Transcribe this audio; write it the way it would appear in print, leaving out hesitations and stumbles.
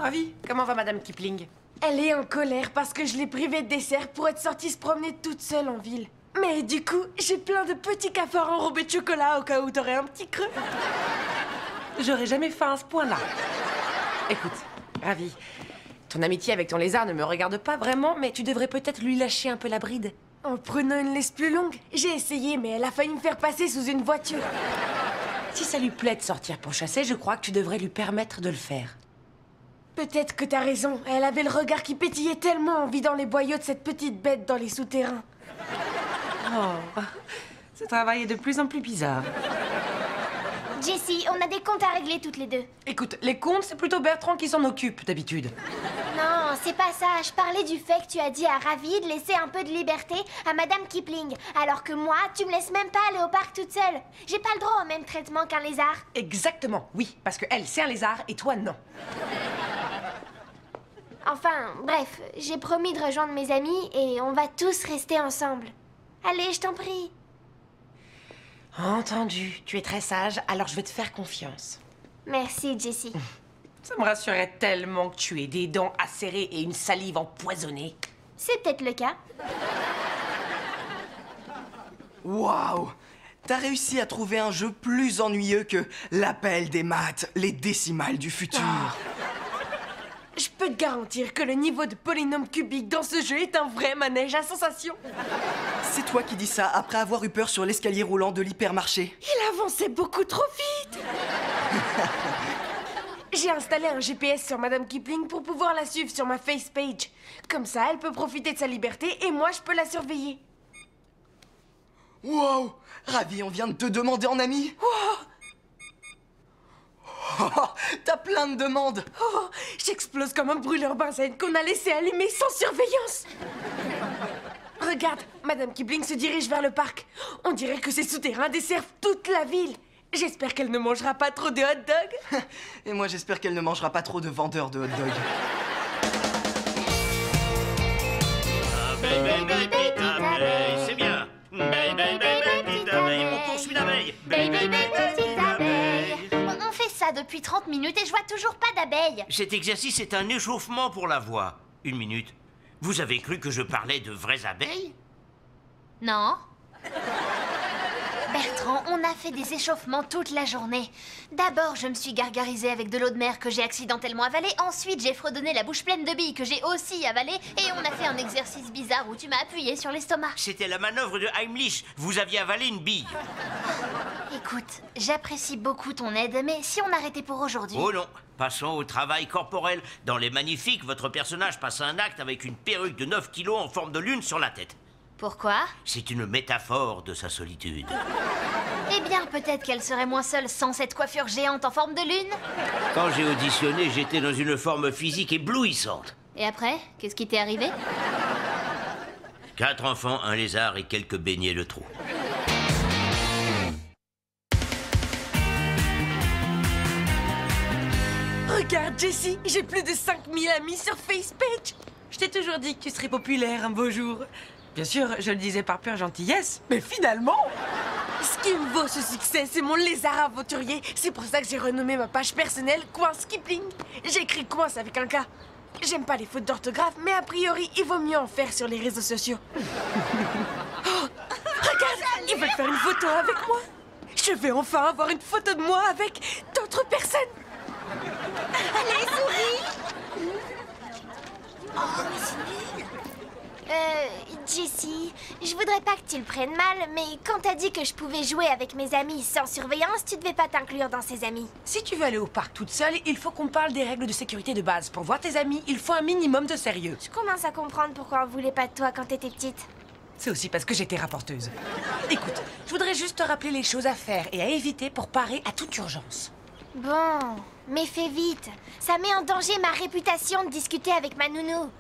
Ravi. Comment va Madame Kipling? Elle est en colère parce que je l'ai privée de dessert pour être sortie se promener toute seule en ville. Mais du coup, j'ai plein de petits cafards enrobés de chocolat au cas où t'aurais un petit creux. J'aurais jamais faim à ce point-là. Écoute, Ravi, ton amitié avec ton lézard ne me regarde pas vraiment, mais tu devrais peut-être lui lâcher un peu la bride. En prenant une laisse plus longue, j'ai essayé, mais elle a failli me faire passer sous une voiture. Si ça lui plaît de sortir pour chasser, je crois que tu devrais lui permettre de le faire. Peut-être que t'as raison. Elle avait le regard qui pétillait tellement en vidant les boyaux de cette petite bête dans les souterrains. Oh, ce travail est de plus en plus bizarre. Jessie, on a des comptes à régler toutes les deux. Écoute, les comptes, c'est plutôt Bertrand qui s'en occupe, d'habitude. Non, c'est pas ça. Je parlais du fait que tu as dit à Ravi de laisser un peu de liberté à Madame Kipling. Alors que moi, tu me laisses même pas aller au parc toute seule. J'ai pas le droit au même traitement qu'un lézard. Exactement, oui, parce que elle, c'est un lézard et toi, non. Enfin, bref, j'ai promis de rejoindre mes amis et on va tous rester ensemble. Allez, je t'en prie. Entendu, tu es très sage, alors je vais te faire confiance. Merci, Jessie. Ça me rassurait tellement que tu aies des dents acérées et une salive empoisonnée. C'est peut-être le cas. Waouh! T'as réussi à trouver un jeu plus ennuyeux que l'appel des maths, les décimales du futur. Je peux te garantir que le niveau de polynôme cubique dans ce jeu est un vrai manège à sensations. C'est toi qui dis ça après avoir eu peur sur l'escalier roulant de l'hypermarché. Il avançait beaucoup trop vite. J'ai installé un GPS sur Madame Kipling pour pouvoir la suivre sur ma face page. Comme ça, elle peut profiter de sa liberté et moi, je peux la surveiller. Wow! Ravi, on vient de te demander en ami. Oh, t'as plein de demandes. Oh, j'explose comme un brûleur benzène qu'on a laissé allumer sans surveillance. Regarde, Madame Kipling se dirige vers le parc. On dirait que ces souterrains desservent toute la ville. J'espère qu'elle ne mangera pas trop de hot dogs. Et moi, j'espère qu'elle ne mangera pas trop de vendeurs de hot dogs. Abeille, baby, petite abeille, c'est bien. Baby, baby, petite abeille, on poursuit l'abeille. Baby, baby, petite abeille. On fait ça depuis 30 minutes et je vois toujours pas d'abeilles. Cet exercice est un échauffement pour la voix. Une minute. Vous avez cru que je parlais de vraies abeilles? Non. Bertrand, on a fait des échauffements toute la journée. D'abord, je me suis gargarisée avec de l'eau de mer que j'ai accidentellement avalée. Ensuite, j'ai fredonné la bouche pleine de billes que j'ai aussi avalée. Et on a fait un exercice bizarre où tu m'as appuyé sur l'estomac. C'était la manœuvre de Heimlich. Vous aviez avalé une bille. Écoute, j'apprécie beaucoup ton aide, mais si on arrêtait pour aujourd'hui... Oh non, passons au travail corporel. Dans Les Magnifiques, votre personnage passe un acte avec une perruque de 9 kilos en forme de lune sur la tête. Pourquoi? C'est une métaphore de sa solitude. Eh bien, peut-être qu'elle serait moins seule sans cette coiffure géante en forme de lune. Quand j'ai auditionné, j'étais dans une forme physique éblouissante. Et après, qu'est-ce qui t'est arrivé? 4 enfants, un lézard et quelques beignets de trop. Regarde, Jessie, j'ai plus de 5000 amis sur FacePage. Je t'ai toujours dit que tu serais populaire un beau jour. Bien sûr, je le disais par pure gentillesse, mais finalement... Ce qui me vaut ce succès, c'est mon lézard aventurier. C'est pour ça que j'ai renommé ma page personnelle Coince Kipling. J'ai écrit Coince avec un K. J'aime pas les fautes d'orthographe, mais a priori, il vaut mieux en faire sur les réseaux sociaux. Oh, regarde, ils veulent faire une photo avec moi. Je vais enfin avoir une photo de moi avec d'autres personnes. Allez, souris! Oh, mais c'est nul! Jessie, je voudrais pas que tu le prennes mal, mais quand t'as dit que je pouvais jouer avec mes amis sans surveillance, tu devais pas t'inclure dans ces amis. Si tu veux aller au parc toute seule, il faut qu'on parle des règles de sécurité de base. Pour voir tes amis, il faut un minimum de sérieux. Je commence à comprendre pourquoi on voulait pas de toi quand t'étais petite. C'est aussi parce que j'étais rapporteuse. Écoute, je voudrais juste te rappeler les choses à faire et à éviter pour parer à toute urgence. Bon, mais fais vite. Ça met en danger ma réputation de discuter avec ma nounou.